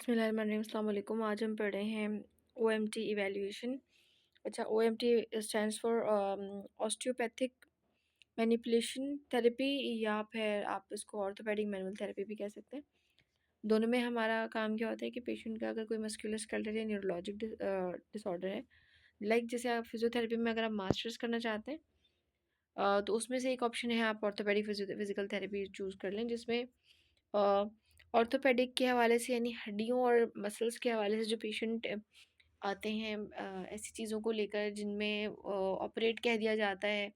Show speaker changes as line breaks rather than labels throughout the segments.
बिस्मिल्लाहिर्रहमानिर्रहीम। अस्सलाम वालेकुम। आज हम पढ़ रहे हैं OMT इवैल्यूएशन। अच्छा, OMT stands for osteopathic manipulation therapy, या फिर आप इसको ऑर्थोपेडिक मैनुअल थेरेपी भी कह सकते हैं। दोनों में हमारा काम क्या होता है कि पेशेंट का अगर कोई मस्कुलोस्केलेटल या न्यूरोलॉजिक डिसऑर्डर है, लाइक जैसे आप फिजियोथेरेपी में अगर आप मास्टर्स करना चाहते हैं, तो उसमें से एक ऑप्शन है आप ऑर्थोपेडिक फिजिकल थेरेपी चूज़ कर लें, जिसमें ऑर्थोपेडिक के हवाले से यानी हड्डियों और मसल्स के हवाले से जो पेशेंट आते हैं, ऐसी चीज़ों को लेकर जिनमें ऑपरेट कह दिया जाता है,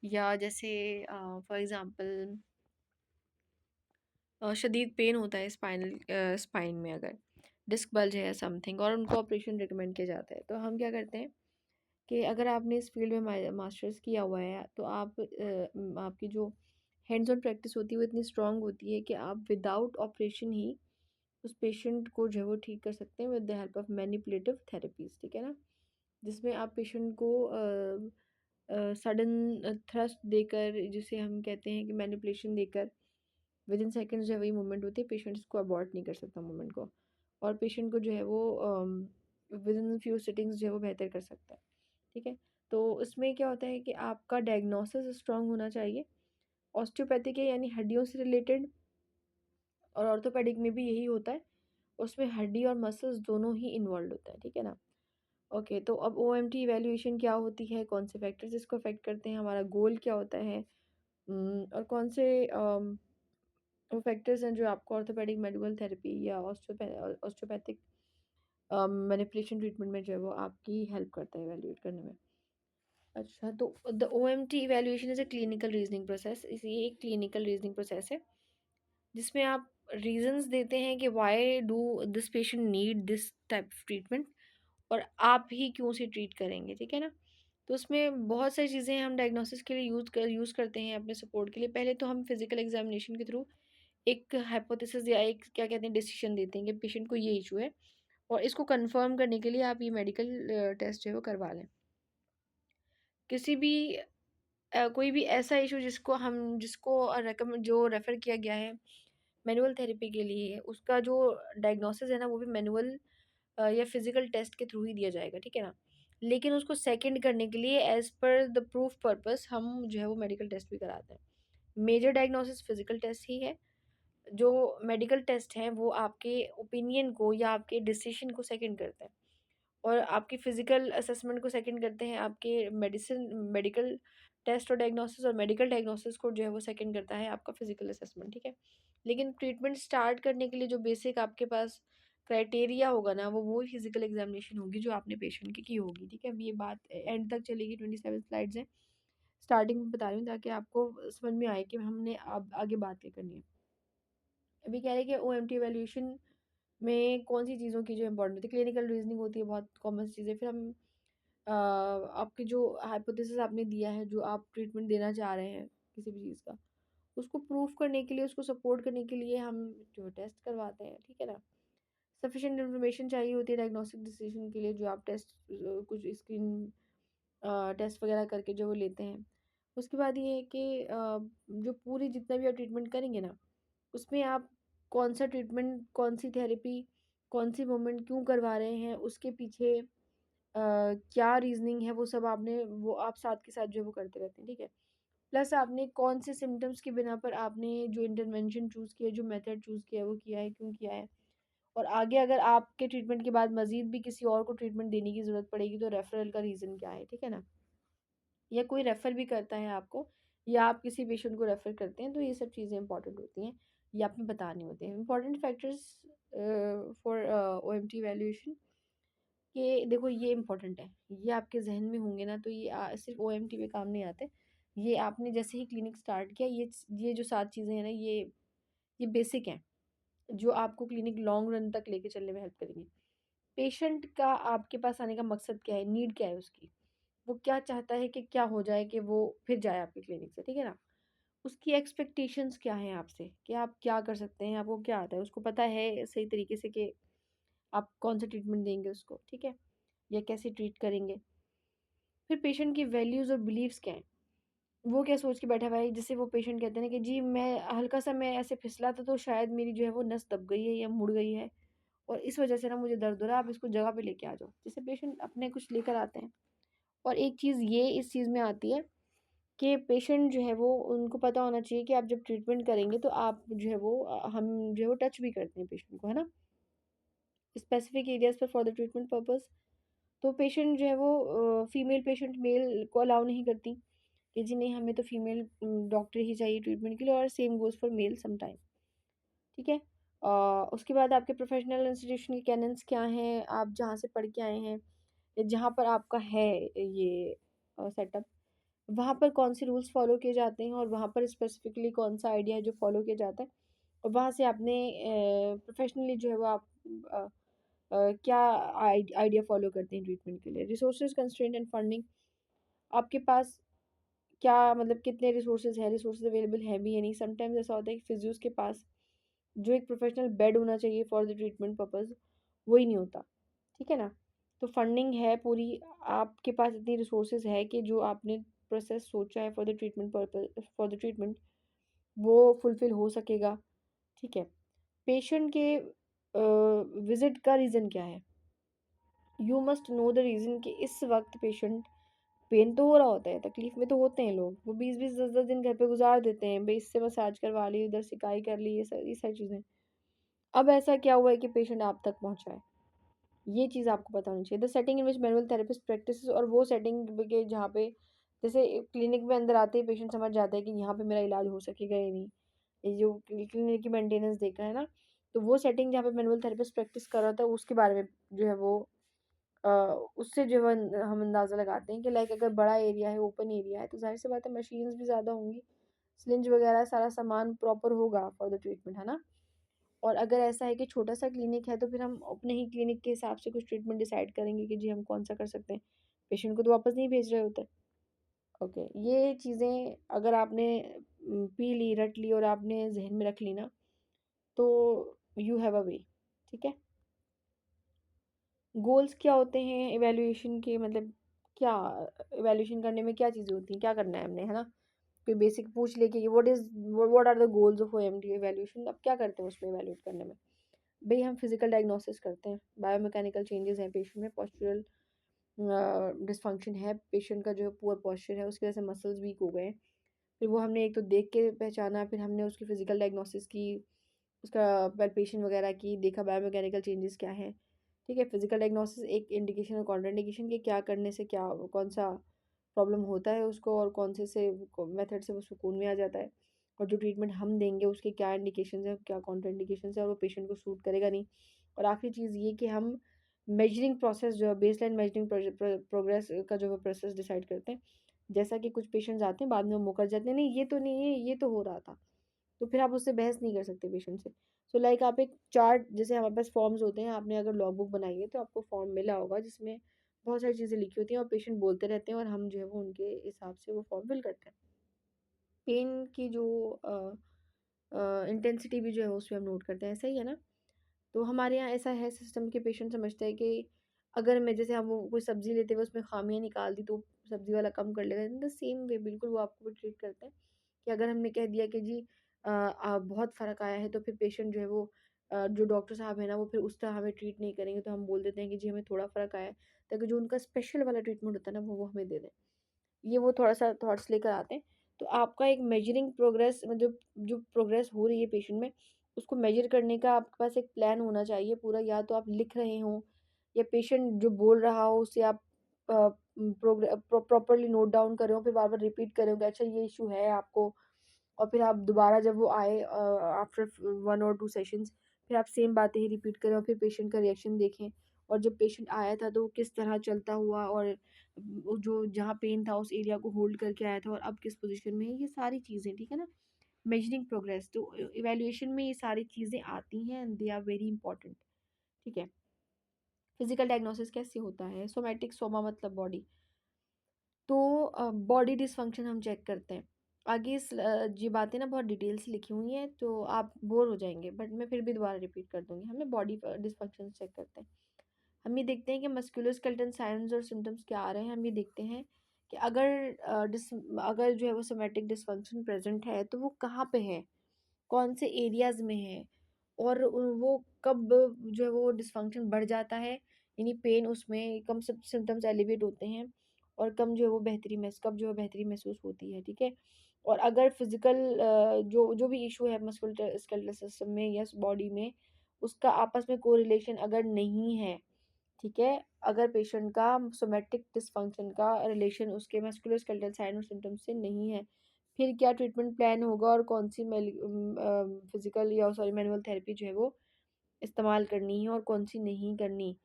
या जैसे फॉर एग्ज़ाम्पल शदीद पेन होता है स्पाइन में, अगर डिस्क बल्ज है या समथिंग, और उनको ऑपरेशन रिकमेंड किया जाता है। तो हम क्या करते हैं कि अगर आपने इस फील्ड में मास्टर्स किया हुआ है, तो आपकी जो हैंड्स ऑन प्रैक्टिस होती है वो इतनी स्ट्रांग होती है कि आप विदाउट ऑपरेशन ही उस पेशेंट को जो है वो ठीक कर सकते हैं with the help of manipulative therapies, ठीक है ना। जिसमें आप पेशेंट को सडन थ्रस्ट देकर, जिसे हम कहते हैं कि मैनिपुलेशन देकर, विद इन सेकेंड्स जो है वही मूवमेंट होती है, पेशेंट इसको अबॉर्ट नहीं कर सकता मूवमेंट को, और पेशेंट को जो है वो विद इन फ्यू सिटिंग्स जो है वो बेहतर कर सकता है, ठीक है। तो इसमें क्या होता है कि आपका डायग्नोसिस स्ट्रांग होना चाहिए। ऑस्टियोपैथिक है यानी हड्डियों से रिलेटेड, और ऑर्थोपेडिक में भी यही होता है, उसमें हड्डी और मसल्स दोनों ही इन्वॉल्व होता है, ठीक है ना। ओके, तो अब OMT इवैल्यूएशन क्या होती है, कौन से फैक्टर्स इसको अफेक्ट करते हैं, हमारा गोल क्या होता है, और कौन से वो फैक्टर्स हैं जो आपको ऑर्थोपेडिक मेडिकल थेरेपी या ऑस्टियोपैथिक मैनिपुलेशन ट्रीटमेंट में जो है वो आपकी हेल्प करता है इवैल्यूएट करने में। अच्छा, तो the OMT evaluation is a clinical reasoning process. इसी एक क्लिनिकल रीजनिंग प्रोसेस है जिसमें आप रीजंस देते हैं कि why do this patient need this type of treatment, और आप ही क्यों से ट्रीट करेंगे, ठीक है ना। तो उसमें बहुत सारी चीज़ें हम डायग्नोसिस के लिए यूज़ करते हैं अपने सपोर्ट के लिए। पहले तो हम फिजिकल एग्जामिनेशन के थ्रू एक हाइपोथेसिस या एक क्या कहते हैं डिसीजन देते हैं कि पेशेंट को ये इशू है, और इसको कंफर्म करने के लिए आप ये मेडिकल टेस्ट जो है वो करवा लें। किसी भी कोई भी ऐसा इशू जिसको रेकमेंड जो रेफ़र किया गया है मैनुअल थेरेपी के लिए, उसका जो डायग्नोसिस है ना, वो भी मैनुअल या फिजिकल टेस्ट के थ्रू ही दिया जाएगा, ठीक है ना। लेकिन उसको सेकंड करने के लिए as per the proof purpose हम जो है वो मेडिकल टेस्ट भी कराते हैं। मेजर डायग्नोसिस फिजिकल टेस्ट ही है। जो मेडिकल टेस्ट हैं वो आपके ओपिनियन को या आपके डिसीजन को सेकंड करते हैं, और आपकी फ़िज़िकल असेसमेंट को सेकंड करते हैं। आपके मेडिकल टेस्ट और डायग्नोसिस, और मेडिकल डायग्नोसिस को जो है वो सेकंड करता है आपका फ़िज़िकल असेसमेंट, ठीक है। लेकिन ट्रीटमेंट स्टार्ट करने के लिए जो बेसिक आपके पास क्राइटेरिया होगा ना, वो फ़िज़िकल एग्ज़ामिनेशन होगी जो आपने पेशेंट की होगी, ठीक है। अब ये बात एंड तक चलेगी, 27 स्लाइड्स हैं। स्टार्टिंग में बता रही हूँ ताकि आपको समझ में आए कि हमने अब आगे बात क्या करनी है। अभी कह रहे हैं कि OMT इवैल्यूएशन में कौन सी चीज़ों की जो इम्पोर्टेंट होती है, क्लिनिकल रीजनिंग होती है, बहुत कॉमन चीज़ें। फिर हम आपकी जो हाइपोथेसिस आपने दिया है, जो आप ट्रीटमेंट देना चाह रहे हैं किसी भी चीज़ का, उसको प्रूफ करने के लिए, उसको सपोर्ट करने के लिए हम जो टेस्ट करवाते हैं, ठीक है ना। सफिशिएंट इन्फॉर्मेशन चाहिए होती है डायग्नोस्टिक डिसीजन के लिए, जो आप टेस्ट कुछ स्क्रीन टेस्ट वगैरह करके जो वो लेते हैं। उसके बाद ये है कि जो पूरी जितना भी आप ट्रीटमेंट करेंगे ना, उसमें आप कौन सा ट्रीटमेंट, कौन सी थेरेपी, कौन सी मूवमेंट क्यों करवा रहे हैं, उसके पीछे क्या रीज़निंग है, वो सब वो आप साथ के साथ जो है वो करते रहते हैं, ठीक है। प्लस आपने कौन से सिम्पटम्स की बिना पर आपने जो इंटरवेंशन चूज़ किया, जो मेथड चूज़ किया है, वो किया है, क्यों किया है। और आगे अगर आपके ट्रीटमेंट के बाद मज़ीद भी किसी और को ट्रीटमेंट देने की ज़रूरत पड़ेगी, तो रेफ़रल का रीज़न क्या है, ठीक है ना। या कोई रेफ़र भी करता है आपको, या आप किसी पेशेंट को रेफ़र करते हैं, तो ये सब चीज़ें इंपॉर्टेंट होती हैं, ये आपने बतानी होती हैं। Important factors for OMT evaluation, कि देखो ये इम्पोर्टेंट है, ये आपके ज़हन में होंगे ना, तो ये सिर्फ़ OMT पे काम नहीं आते। ये आपने जैसे ही क्लिनिक स्टार्ट किया, ये जो 7 चीज़ें हैं ना, ये बेसिक हैं, जो आपको क्लिनिक लॉन्ग रन तक लेके चलने में हेल्प करेंगी। पेशेंट का आपके पास आने का मकसद क्या है, नीड क्या है उसकी? वो क्या चाहता है कि क्या हो जाए कि वो फिर जाए आपकी क्लिनिक से, ठीक है ना? उसकी एक्सपेक्टेशंस क्या हैं आपसे, कि आप क्या कर सकते हैं, आपको क्या आता है, उसको पता है सही तरीके से कि आप कौन-सा ट्रीटमेंट देंगे उसको, ठीक है? या कैसे ट्रीट करेंगे। फिर पेशेंट की वैल्यूज़ और बिलीव्स क्या हैं? वो क्या सोच के बैठा हुआ है, जैसे वो पेशेंट कहते हैं ना कि जी मैं हल्का-सा मैं ऐसे फिसला था तो शायद मेरी जो है वो नस दब गई है या मुड़ गई है, और इस वजह से ना मुझे दर्द हो रहा है, आप इसको जगह पे लेके आ जाओ। जैसे पेशेंट अपने कुछ लेकर आते हैं। और एक चीज़ ये इस चीज़ में आती है कि पेशेंट जो है वो, उनको पता होना चाहिए कि आप जब ट्रीटमेंट करेंगे तो आप जो है वो हम जो है वो टच भी करते हैं पेशेंट को, है ना, स्पेसिफिक एरियाज पर फॉर द ट्रीटमेंट पर्पस। तो पेशेंट जो है वो फीमेल पेशेंट मेल को अलाउ नहीं करती कि जी नहीं, हमें तो फीमेल डॉक्टर ही चाहिए ट्रीटमेंट के लिए, और same goes for male sometime. ठीक है। उसके बाद आपके प्रोफेशनल इंस्टीट्यूशन के कैनन्स क्या हैं, आप जहाँ से पढ़ के आए हैं या जहाँ पर आपका है ये सेटअप, वहाँ पर कौन से रूल्स फॉलो किए जाते हैं, और वहाँ पर स्पेसिफिकली कौन सा आइडिया है जो फॉलो किया जाता है, और वहाँ से आपने प्रोफेशनली जो है वो आप अ, क्या आइडिया फॉलो करते हैं ट्रीटमेंट के लिए। रिसोर्सेज कंस्ट्रेंट एंड फंडिंग, आपके पास क्या मतलब कितने रिसोर्सेज है, रिसोर्सेज अवेलेबल है भी या नहीं। समटाइम्स ऐसा होता है कि फिजियोज के पास जो एक प्रोफेशनल बेड होना चाहिए फॉर द ट्रीटमेंट पर्पज़, वही नहीं होता। ठीक है ना। तो फंडिंग है पूरी, आपके पास इतनी रिसोर्सेज है कि जो आपने प्रोसेस सोचा है for the treatment purpose, for the treatment, वो फुलफिल हो सकेगा। ठीक है। पेशेंट के विजिट का रीज़न क्या है, you must know the reason कि इस वक्त पेशेंट, पेन तो हो रहा होता है, तकलीफ़ में तो होते हैं लोग, वो 20-20 10-10 दिन घर पे गुजार देते हैं, भाई इससे मसाज करवा ली, उधर सिकाई कर ली, ये सारी चीज़ें। अब ऐसा क्या हुआ है कि पेशेंट आप तक पहुँचा है, ये चीज़ आपको पता होनी चाहिए। The setting in which manual therapist practice, और वो सेटिंग के जहाँ पे जैसे क्लिनिक में अंदर आते ही पेशेंट समझ जाता है कि यहाँ पे मेरा इलाज हो सकेगा या नहीं, ये जो क्लिनिक की मेंटेनेंस देख रहा है ना, तो वो सेटिंग जहाँ पे मैनुअल थेरेपिस्ट प्रैक्टिस कर रहा था उसके बारे में जो है वो अ, उससे जो है हम अंदाज़ा लगाते हैं कि लाइक अगर बड़ा एरिया है, ओपन एरिया है, तो जाहिर सी बात है मशीन्स भी ज़्यादा होंगी, सिरिंज वगैरह सारा सामान प्रॉपर होगा फॉर द ट्रीटमेंट, है ना। और अगर ऐसा है कि छोटा सा क्लिनिक है तो फिर हम अपने ही क्लिनिक के हिसाब से कुछ ट्रीटमेंट डिसाइड करेंगे कि जी हम कौन सा कर सकते हैं, पेशेंट को तो वापस नहीं भेज रहे होते। ओके, ये चीज़ें अगर आपने पी ली, रट ली और आपने जहन में रख ली ना, तो यू हैव अ वे। ठीक है। गोल्स क्या होते हैं इवैल्यूएशन के, मतलब क्या इवैल्यूएशन करने में क्या चीज़ें होती हैं, क्या करना है हमने, है ना। कोई बेसिक पूछ ले कि what are the goals of OMD evaluation, अब क्या करते हैं उसमें इवैल्यूएट करने में। भई हम फिजिकल डायग्नोसिस करते हैं, बायोमैकेनिकल चेंजेस हैं पेशेंट में, पोस्चरल डिसफंक्शन है, पेशेंट का जो है पुअर पोस्चर है, उसकी वजह से मसल्स वीक हो गए हैं। फिर वो हमने एक तो देख के पहचाना, फिर हमने उसकी फिजिकल डायग्नोसिस की, उसका पैल्पेशन वगैरह की, देखा बायोमैकेनिकल चेंजेस क्या हैं। ठीक है। फिजिकल डायग्नोसिस एक इंडिकेशन और कॉन्ट्राइंडिकेशन के क्या करने से क्या कौन सा प्रॉब्लम होता है उसको, और कौन से मेथड से वो सुकून में आ जाता है, और जो ट्रीटमेंट हम देंगे उसके क्या इंडिकेशन है, क्या कॉन्ट्राइंडिकेशन है, और वो पेशेंट को सूट करेगा नहीं। और आखिरी चीज़ ये कि हम मेजरिंग प्रोसेस जो है, बेसलाइन मेजरिंग प्रोग्रेस का जो है प्रोसेस डिसाइड करते हैं। जैसा कि कुछ पेशेंट्स आते हैं बाद में वो मुकर जाते हैं, नहीं ये तो नहीं है, ये तो हो रहा था, तो फिर आप उससे बहस नहीं कर सकते पेशेंट से। सो लाइक आप एक चार्ट, जैसे हमारे पास फॉर्म्स होते हैं, आपने अगर लॉग बुक बनाई है तो आपको फॉर्म मिला होगा जिसमें बहुत सारी चीज़ें लिखी होती हैं, और पेशेंट बोलते रहते हैं और हम जो है वो उनके हिसाब से वो फॉर्म फिल करते हैं। पेन की जो इंटेंसिटी भी जो है उसमें हम नोट करते हैं, सही है ना। तो हमारे यहाँ ऐसा है सिस्टम के, पेशेंट समझते हैं कि अगर मैं, जैसे हम वो कोई सब्ज़ी लेते हुए उसमें खामियां निकाल दी तो सब्ज़ी वाला कम कर लेगा, इन द सेम वे बिल्कुल वो आपको भी ट्रीट करते हैं कि अगर हमने कह दिया कि जी बहुत फ़र्क आया है, तो फिर पेशेंट जो है वो जो डॉक्टर साहब है ना वो फिर उस तरह हमें ट्रीट नहीं करेंगे, तो हम बोल देते हैं कि जी हमें थोड़ा फ़र्क आया है, ताकि जो उनका स्पेशल वाला ट्रीटमेंट होता है ना वो हमें दे दें। ये वो थोड़ा-सा थॉट्स लेकर आते हैं। तो आपका एक मेजरिंग प्रोग्रेस, मतलब जो प्रोग्रेस हो रही है पेशेंट में, उसको मेजर करने का आपके पास एक प्लान होना चाहिए पूरा, या तो आप लिख रहे हों या पेशेंट जो बोल रहा हो उसे आप प्रॉपर्ली नोट डाउन कर रहे हो, फिर बार-बार रिपीट कर रहे हो कि अच्छा ये इश्यू है आपको, और फिर आप दोबारा जब वो आए आफ्टर 1 और 2 सेशंस, फिर आप सेम बातें ही रिपीट करें और फिर पेशेंट का रिएक्शन देखें, और जब पेशेंट आया था तो वो किस तरह चलता हुआ, और वो जो जहाँ पेन था उस एरिया को होल्ड करके आया था और अब किस पोजीशन में है, ये सारी चीज़ें, ठीक है ना। मेजरिंग प्रोग्रेस, तो इवैल्यूएशन में ये सारी चीज़ें आती हैं and they are very important. ठीक है। फिजिकल डायग्नोसिस कैसे होता है, सोमैटिक, सोमा मतलब बॉडी, तो बॉडी डिसफंक्शन हम चेक करते हैं। आगे ये बातें ना बहुत डिटेल से लिखी हुई हैं तो आप बोर हो जाएंगे, बट मैं फिर भी दोबारा रिपीट कर दूंगी। हमें बॉडी डिसफंक्शन चेक करते हैं, हम ये देखते हैं कि मस्कुलोस्केलेटल साइंस और सिम्टम्स क्या आ रहे हैं। हम ये देखते हैं कि अगर अगर जो है वो सोमैटिक डिसफंक्शन प्रेजेंट है तो वो कहाँ पे है, कौन से एरियाज में है, और वो कब जो है वो डिसफंक्शन बढ़ जाता है, यानी पेन उसमें कम सिम्टम्स एलिवेट होते हैं, और कम जो है वो कब जो है बेहतरी महसूस होती है, ठीक है। और अगर फिजिकल जो जो भी इशू है मस्कुलर स्केलेटल सिस्टम में या बॉडी में, उसका आपस में कोरिलेशन अगर नहीं है, ठीक है, अगर पेशेंट का सोमैटिक डिसफंक्शन का रिलेशन उसके मस्कुलर स्केलेटल साइन और सिम्टम्स से नहीं है, फिर क्या ट्रीटमेंट प्लान होगा और कौन सी फिजिकल या सॉरी मैनुअल थेरेपी जो है वो इस्तेमाल करनी है और कौन सी नहीं करनी।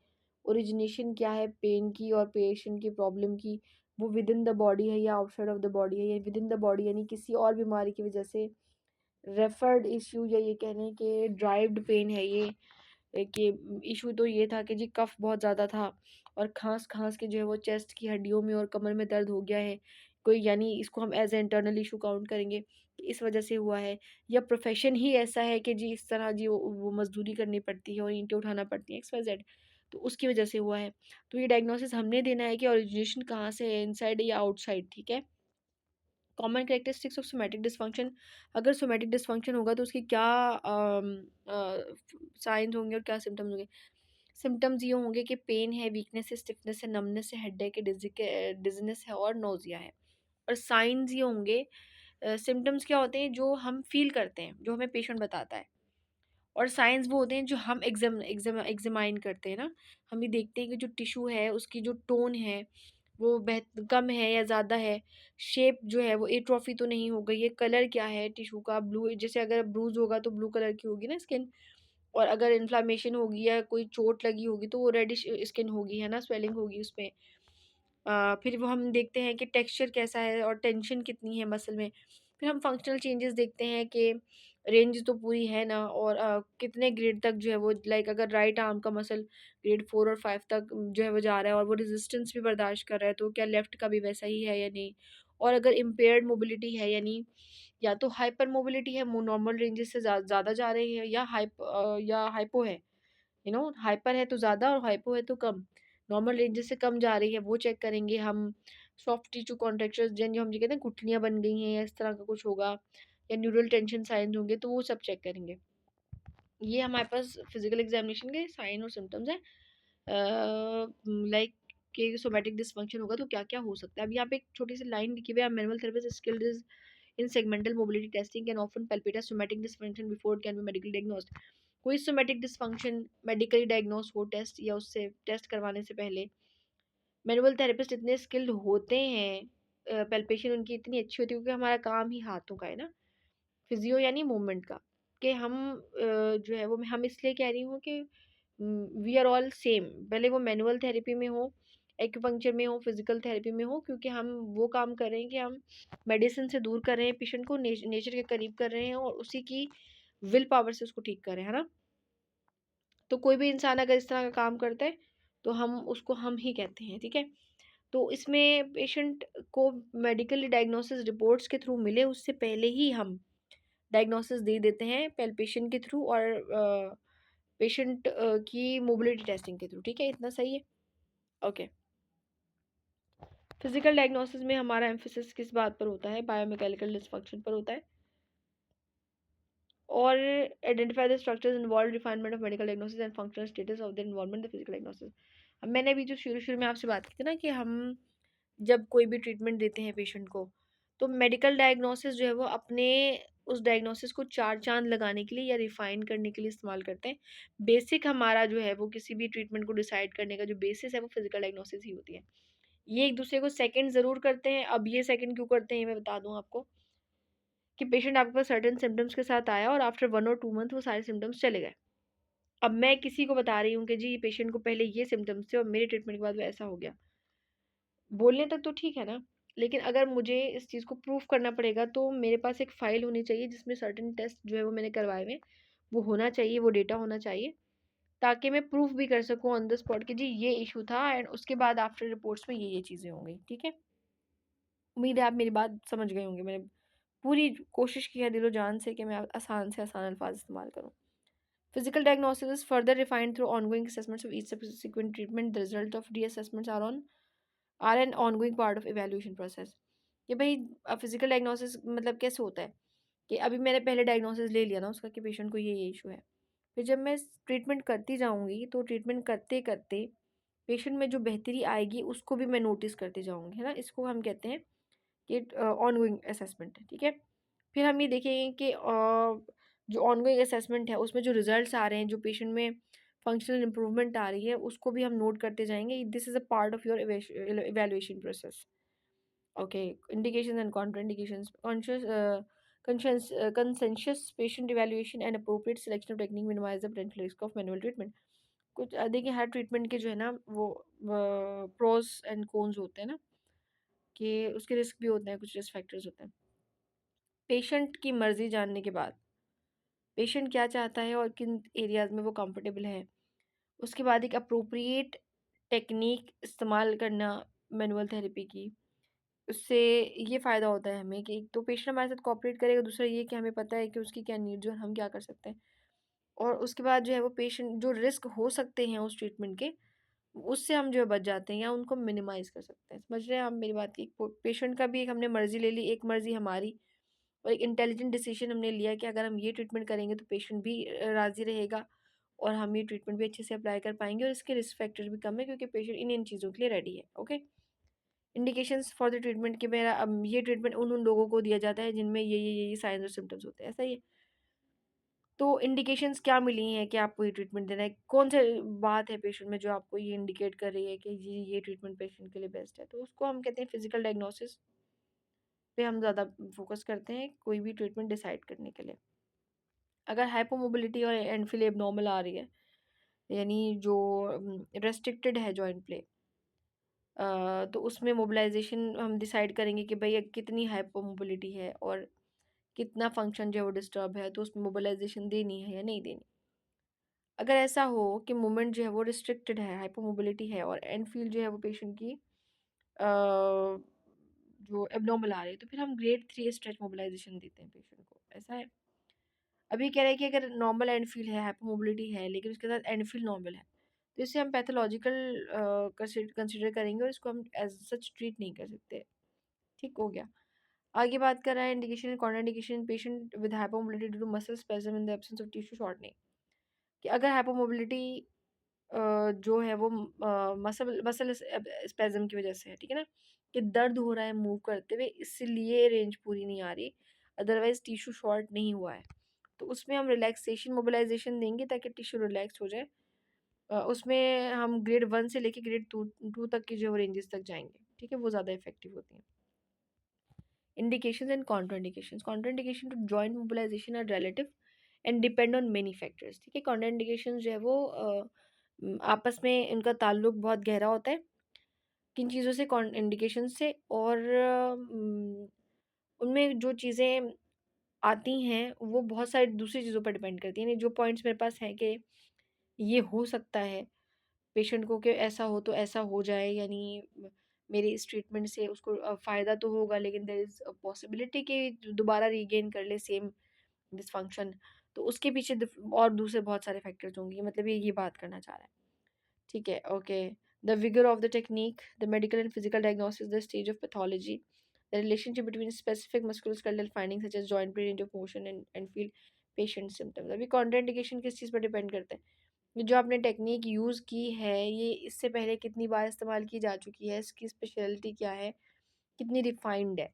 ओरिजिनेशन क्या है पेन की और पेशेंट की प्रॉब्लम की, वो विद इन द बॉडी है या आउटसाइड ऑफ द बॉडी है, या विद इन द बॉडी यानी किसी और बीमारी की वजह से रेफर्ड इश्यू, या ये कहने के ड्राइव्ड पेन है ये, कि इशू तो ये था कि जी कफ बहुत ज़्यादा था और खांस खांस के जो है वो चेस्ट की हड्डियों में और कमर में दर्द हो गया है कोई, यानी इसको हम as a internal issue count करेंगे कि इस वजह से हुआ है, या प्रोफेशन ही ऐसा है कि जी इस तरह जी वो मजदूरी करनी पड़ती है और ईंटें उठाना पड़ती हैं XYZ, तो उसकी वजह से हुआ है। तो ये डायग्नोसिस हमने देना है कि ओरिजिनेशन कहाँ से है, इनसाइड या आउटसाइड, ठीक है। Common characteristics of somatic dysfunction, अगर सोमैटिक डिसफंक्शन होगा तो उसके क्या साइंस होंगे और क्या सिम्टम्स होंगे। सिम्टम्स ये होंगे कि पेन है, वीकनेस है, स्टिफनेस है, नमनेस है, हेडेक है, डिजीनेस है और नोजिया है। और साइंस ये होंगे, सिम्टम्स क्या होते हैं जो हम फील करते हैं, जो हमें पेशेंट बताता है, और साइंस वो होते हैं जो हम एग्जामाइन करते हैं ना, हम ये देखते हैं कि जो टिश्यू है उसकी जो टोन है वो कम है या ज़्यादा है, शेप जो है वो एट्रोफी तो नहीं हो गई है, कलर क्या है टिश्यू का, ब्लू, जैसे अगर ब्रूज होगा तो ब्लू कलर की होगी ना स्किन, और अगर इन्फ्लामेशन होगी या कोई चोट लगी होगी तो वो रेडिश स्किन होगी, है ना, स्वेलिंग होगी उसमें। फिर वो हम देखते हैं कि टेक्सचर कैसा है और टेंशन कितनी है मसल में। फिर हम फंक्शनल चेंजेस देखते हैं कि रेंज तो पूरी है ना, और कितने ग्रेड तक जो है वो, लाइक अगर राइट आर्म का मसल ग्रेड 4 और 5 तक जो है वो जा रहा है और वो रेजिस्टेंस भी बर्दाश्त कर रहा है, तो क्या लेफ्ट का भी वैसा ही है या नहीं। और अगर इम्पेयर्ड मोबिलिटी है, यानी या तो हाइपर मोबिलिटी है, नॉर्मल रेंजेस से ज़्यादा जा रही है, या हाइपो है, हाइपर है तो ज़्यादा और हाइपो है तो कम, नॉर्मल रेंजेस से कम जा रही है, वो चेक करेंगे हम। सॉफ्ट टिश्यू कॉन्ट्रेक्चर्स जो हम ये कहते हैं घुटनियाँ बन गई हैं या इस तरह का कुछ होगा, या न्यूरल टेंशन साइंस होंगे, तो वो सब चेक करेंगे। ये हमारे पास फिजिकल एग्जामिनेशन के साइन और सिम्टम्स हैं। लाइक कि सोमैटिक डिसफंक्शन होगा तो क्या क्या हो सकता है। अब यहाँ पे एक छोटी सी लाइन लिखी हुई है, manual therapist skilled is in segmental mobility testing can often palpate a somatic dysfunction before it can be medically diagnosed। कोई सोमैटिक डिसफंक्शन मेडिकली डायग्नोस हो टेस्ट या उससे टेस्ट करवाने से पहले, मैनुअल थेरेपिस्ट इतने स्किल्ड होते हैं, पेल्पेशन उनकी इतनी अच्छी होती है क्योंकि हमारा काम ही हाथों का है ना, फिजियो यानी मूवमेंट का, कि हम जो है वो हम इसलिए कह रही हूँ कि वी आर ऑल सेम, भले वो मैनुअल थेरेपी में हो, एक्यूपंक्चर में हो, फिजिकल थेरेपी में हो, क्योंकि हम वो काम कर रहे हैं कि हम मेडिसिन से दूर कर रहे हैं पेशेंट को, नेचर के करीब कर रहे हैं और उसी की विल पावर से उसको ठीक कर रहे हैं, है ना। तो कोई भी इंसान अगर इस तरह का काम करता है तो हम उसको हम ही कहते हैं, ठीक है। तो इसमें पेशेंट को मेडिकल डायग्नोसिस रिपोर्ट्स के थ्रू मिले उससे पहले ही हम डायग्नोसिस दे देते हैं पेल्पेशन के थ्रू और पेशेंट की मोबिलिटी टेस्टिंग के थ्रू, ठीक है, इतना सही है। ओके, फिजिकल डायग्नोसिस में हमारा एम्फोसिस किस बात पर होता है, बायोमैकेनिकल डिस्फंक्शन पर होता है, और identify the structures involve refinement of medical diagnosis and functional status of the involvement the physical diagnosis. अब मैंने अभी जो शुरू शुरू में आपसे बात की थी ना कि हम जब कोई भी ट्रीटमेंट देते हैं पेशेंट को, तो मेडिकल डायग्नोसिस जो है वो अपने उस डायग्नोसिस को चार चांद लगाने के लिए या रिफाइन करने के लिए इस्तेमाल करते हैं। बेसिक हमारा जो है वो किसी भी ट्रीटमेंट को डिसाइड करने का जो बेसिस है वो फिजिकल डायग्नोसिस ही होती है। ये एक दूसरे को सेकंड ज़रूर करते हैं। अब ये सेकंड क्यों करते हैं ये मैं बता दूँ आपको, कि पेशेंट आपके पास सर्टेन सिम्टम्स के साथ आया और आफ्टर 1 और 2 मंथ वो सारे सिम्टम्स चले गए। अब मैं किसी को बता रही हूँ कि जी पेशेंट को पहले ये सिम्टम्स थे और मेरे ट्रीटमेंट के बाद वो ऐसा हो गया, बोलने तक तो ठीक है ना, लेकिन अगर मुझे इस चीज़ को प्रूफ करना पड़ेगा तो मेरे पास एक फ़ाइल होनी चाहिए जिसमें सर्टेन टेस्ट जो है वो मैंने करवाए हुए हैं, वो होना चाहिए, वो डेटा होना चाहिए, ताकि मैं प्रूफ भी कर सकूँ ऑन द स्पॉट कि जी ये इशू था एंड उसके बाद आफ्टर रिपोर्ट्स में ये चीज़ें हो गई, ठीक है। उम्मीद है आप मेरी बात समझ गए होंगे। मैंने पूरी कोशिश की है दिलो जान से कि मैं आसान से आसान अल्फाज इस्तेमाल करूँ। Physical diagnosis is further refined through ongoing assessments of each subsequent treatment. The result of reassessments are an ongoing part of evaluation process। कि भाई फिजिकल डायग्नोसिस मतलब कैसे होता है कि अभी मैंने पहले डायग्नोसिस ले लिया ना उसका कि पेशेंट को ये इशू है, फिर जब मैं ट्रीटमेंट करती जाऊँगी तो ट्रीटमेंट करते-करते पेशेंट में जो बेहतरी आएगी उसको भी मैं नोटिस करते जाऊँगी, है ना? इसको हम कहते हैं कि ऑनगोइंग असेसमेंट है, ठीक है? फिर हम ये देखेंगे कि जो ऑनगोइंग असेसमेंट है उसमें जो रिजल्ट्स आ रहे हैं, जो पेशेंट में फंक्शनल इम्प्रूवमेंट आ रही है, उसको भी हम नोट करते जाएँगे। This is a part of your evaluation process. Okay, indications and contraindications. Conscientious patient evaluation and appropriate selection of technique minimize the potential risk of manual treatment. कुछ देखिए हर ट्रीटमेंट के जो है ना वो प्रोस एंड कॉन्स होते हैं ना कि उसके रिस्क भी होते हैं, कुछ रिस्क फैक्टर्स होते हैं। पेशेंट की मर्जी जानने के बाद पेशेंट क्या चाहता है और किन एरियाज में वो कंफर्टेबल है, उसके बाद एक अप्रोप्रिएट टेक्निक इस्तेमाल करना मैनुअल थेरेपी की, उससे ये फ़ायदा होता है हमें कि एक तो पेशेंट हमारे साथ कोऑपरेट करेगा, दूसरा ये कि हमें पता है कि उसकी क्या नीड्स है और हम क्या कर सकते हैं। और उसके बाद जो है वो पेशेंट जो रिस्क हो सकते हैं उस ट्रीटमेंट के, उससे हम जो है बच जाते हैं या उनको मिनिमाइज़ कर सकते हैं। समझ रहे हैं आप मेरी बात की? पेशेंट का भी एक हमने मर्ज़ी ले ली, एक मर्ज़ी हमारी और एक इंटेलिजेंट डिसीजन हमने लिया कि अगर हम ये ट्रीटमेंट करेंगे तो पेशेंट भी राज़ी रहेगा और हम ये ट्रीटमेंट भी अच्छे से अप्लाई कर पाएँगे और इसके रिस्क फैक्टर भी कम है क्योंकि पेशेंट इन चीज़ों के लिए रेडी है। Okay? Indications for the treatment कि मेरा ये ट्रीटमेंट उन उन लोगों को दिया जाता है जिनमें ये साइंस और सिम्टम्स होते हैं, ऐसा ही है। तो इंडिकेशंस क्या मिली हैं कि आपको ये ट्रीटमेंट देना है? कौन सी बात है पेशेंट में जो आपको ये इंडिकेट कर रही है कि ये ट्रीटमेंट पेशेंट के लिए बेस्ट है? तो उसको हम कहते हैं फिजिकल डायग्नोसिस पे हम ज़्यादा फोकस करते हैं कोई भी ट्रीटमेंट डिसाइड करने के लिए। अगर हाइपोमोबिलिटी और एंड एबनॉर्मल आ रही है, यानी जो रेस्ट्रिक्टेड है जॉइंट प्ले, तो उसमें मोबिलाइजेशन हम डिसाइड करेंगे कि भई कितनी हाइपोमोबिलिटी है और कितना फंक्शन जो है वो डिस्टर्ब है, तो उसमें मोबिलाइजेशन देनी है या नहीं देनी। अगर ऐसा हो कि मूवमेंट जो है वो रिस्ट्रिक्टेड है, हाइपोमोबिलिटी है और एंड फील जो है वो पेशेंट की जो एब्नॉर्मल आ रही है, तो फिर हम ग्रेड 3 स्ट्रेच मोबिलाइजेशन देते हैं पेशेंट को। ऐसा है। अभी कह रहे हैं कि अगर नॉर्मल एंड फील है, हाइपोमोबिलिटी है, लेकिन उसके साथ एंड फील नॉर्मल है, तो इसे हम पैथोलॉजिकल कंसिडर करेंगे और इसको हम एज सच ट्रीट नहीं कर सकते। ठीक हो गया। आगे बात कर रहा है indication and contraindication patient with hypomobility due to muscle spasm in the absence of tissue shortening. कि अगर हाइपोमोबिलिटी जो है वो मसल मसल स्पैज़म की वजह से है, ठीक है ना? कि दर्द हो रहा है मूव करते हुए इसलिए रेंज पूरी नहीं आ रही, अदरवाइज़ टिश्यू शॉर्ट नहीं हुआ है। तो उसमें हम रिलैक्सेशन मोबिलाइज़ेशन देंगे ताकि टिश्यू रिलैक्स हो जाए। उसमें हम ग्रेड 1 से लेके ग्रेड 2 तक की जो रेंजेस तक जाएँगे, ठीक है? वो ज़्यादा इफ़ेक्टिव होती हैं। Indications and contraindications. Contraindication to joint mobilization are relative and depend on many factors. ठीक है, contraindications जो है वो आपस में इनका ताल्लुक बहुत गहरा होता है। किन चीज़ों से इंडिकेशन से और उनमें जो चीज़ें आती हैं वो बहुत सारी दूसरी चीज़ों पर डिपेंड करती हैं। यानी जो पॉइंट्स मेरे पास हैं कि ये हो सकता है पेशेंट को कि ऐसा हो तो ऐसा हो जाए, यानी मेरे इस ट्रीटमेंट से उसको फ़ायदा तो होगा लेकिन देयर इज़ अ पॉसिबिलिटी कि दोबारा रीगेन कर ले सेम डिसफंक्शन। तो उसके पीछे और दूसरे बहुत सारे फैक्टर्स होंगे, मतलब ये बात करना चाह रहा है। ठीक है, okay. The vigour of the technique, the medical and physical diagnosis, the stage of pathology, the relationship between specific musculoskeletal findings such as joint range of motion and feel patient symptoms. अभी contraindication किस चीज़ पर depend करता है? ये जो आपने technique use की है, ये इससे पहले कितनी बार इस्तेमाल की जा चुकी है, इसकी स्पेशलिटी क्या है, कितनी रिफाइंड है।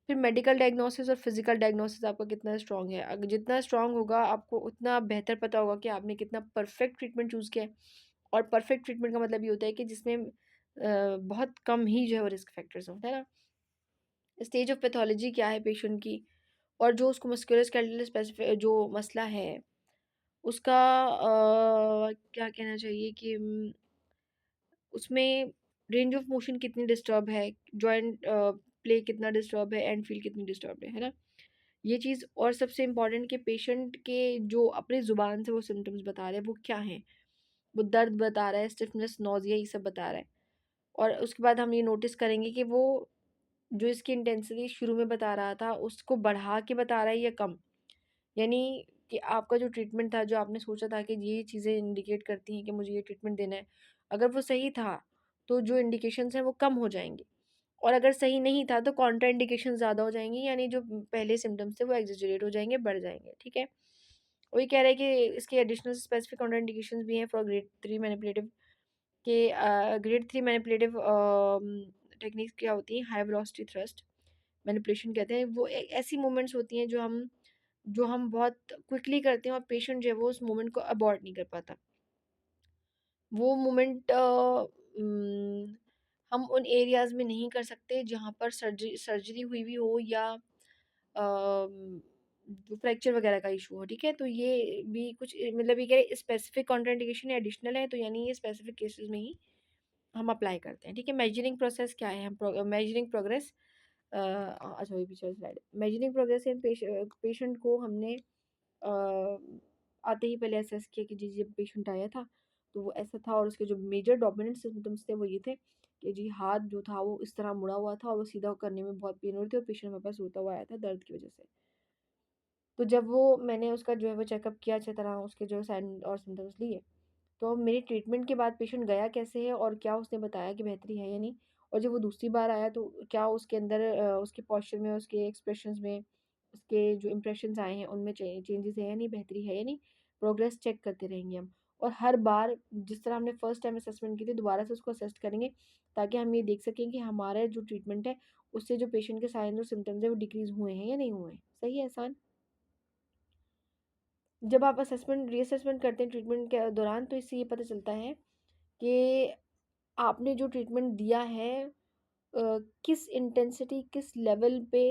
फिर मेडिकल डायग्नोसिस और फिजिकल डायग्नोसिस आपका कितना स्ट्रॉन्ग है। अगर जितना स्ट्रॉन्ग होगा आपको उतना बेहतर पता होगा कि आपने कितना परफेक्ट ट्रीटमेंट चूज़ किया है। और परफेक्ट ट्रीटमेंट का मतलब ये होता है कि जिसमें बहुत कम ही जो है वो रिस्क फैक्टर्स हों, है ना? स्टेज ऑफ पैथोलॉजी क्या है पेशेंट की और जो उसको मस्कुलोस्केलेटल स्पेसिफिक जो मसला है उसका क्या कहना चाहिए कि उसमें रेंज ऑफ मोशन कितनी डिस्टर्ब है, जॉइंट प्ले कितना डिस्टर्ब है, एंड फील कितनी डिस्टर्ब है ना? ये चीज़ और सबसे इम्पोर्टेंट कि पेशेंट के जो अपनी ज़ुबान से वो सिम्टम्स बता रहे हैं वो क्या हैं? वो दर्द बता रहा है, स्टिफनेस, नौज़िया ये सब बता रहा है। और उसके बाद हम ये नोटिस करेंगे कि वो जो इसकी इंटेंसिटी शुरू में बता रहा था उसको बढ़ा के बता रहा है या कम। यानी कि आपका जो ट्रीटमेंट था, जो आपने सोचा था कि ये चीज़ें इंडिकेट करती हैं कि मुझे ये ट्रीटमेंट देना है, अगर वो सही था, तो जो इंडिकेशंस हैं वो कम हो जाएँगी और अगर सही नहीं था तो कॉन्ट्रा इंडिकेशंस ज़्यादा हो जाएँगी, यानी जो पहले सिम्पटम्स थे वो एक्ज़ैजरेट हो जाएँगे, बढ़ जाएँगे, ठीक है? वही कह रहे हैं कि इसके एडिशनल स्पेसिफिक कॉन्ट्राइंडिकेशंस भी हैं फॉर ग्रेड 3 मैनिपुलेटिव के। ग्रेड 3 मैनिपुलेटिव टेक्निक्स क्या होती हैं? हाई वेलोसिटी थ्रस्ट मैनिपुलेशन कहते हैं। वो ऐसी मूवमेंट्स होती हैं जो हम बहुत क्विकली करते हैं और पेशेंट जो है वो उस मोमेंट को अबॉर्ट नहीं कर पाता। वो मोमेंट हम उन एरियाज़ में नहीं कर सकते जहाँ पर सर्जरी हुई हुई हो या जो फ्रैक्चर वगैरह का इशू हो, ठीक है? तो ये भी कुछ मतलब ये कह रहे स्पेसिफिक कॉन्ट्राइंडिकेशन एडिशनल है, तो यानी ये स्पेसिफिक केसेस में ही हम अप्लाई करते हैं, ठीक है? मेजरिंग प्रोसेस क्या है? हम मेजरिंग प्रोग्रेस अच्छा वही पीछे slide. Measuring progress in patient को हमने आते ही पहले असेस किया कि जी जब पेशेंट आया था तो वो ऐसा था, और उसके जो मेजर डोमिनेंट सिम्टम्स थे वो ये थे कि जी हाथ जो था वो इस तरह मुड़ा हुआ था और वो सीधा करने में बहुत पेन हो रही थी और पेशेंट हमारे पास रोता हुआ आया था दर्द की वजह से। तो जब वो मैंने उसका जो है वो चेकअप किया अच्छी तरह, उसके जो साइन और सिम्टम्स लिए, तो मेरी ट्रीटमेंट के बाद पेशेंट गया कैसे है और क्या उसने बताया कि बेहतरी है या नहीं, और जब वो दूसरी बार आया तो क्या उसके अंदर उसके पोस्चर में, उसके एक्सप्रेशंस में, उसके जो इंप्रेशंस आए हैं उनमें चेंजेस है या नहीं, बेहतरी है या नहीं, प्रोग्रेस चेक करते रहेंगे हम। और हर बार जिस तरह हमने फर्स्ट टाइम असेसमेंट की थी दोबारा से उसको असेस करेंगे, ताकि हम ये देख सकें कि हमारा जो ट्रीटमेंट है उससे जो पेशेंट के साइन और सिम्टम्स है वो डिक्रीज हुए हैं या नहीं हुए हैं। सही है आसान? जब आप असेसमेंट रीअसेसमेंट करते हैं ट्रीटमेंट के दौरान तो इससे ये पता चलता है कि आपने जो ट्रीटमेंट दिया है किस इंटेंसिटी किस लेवल पे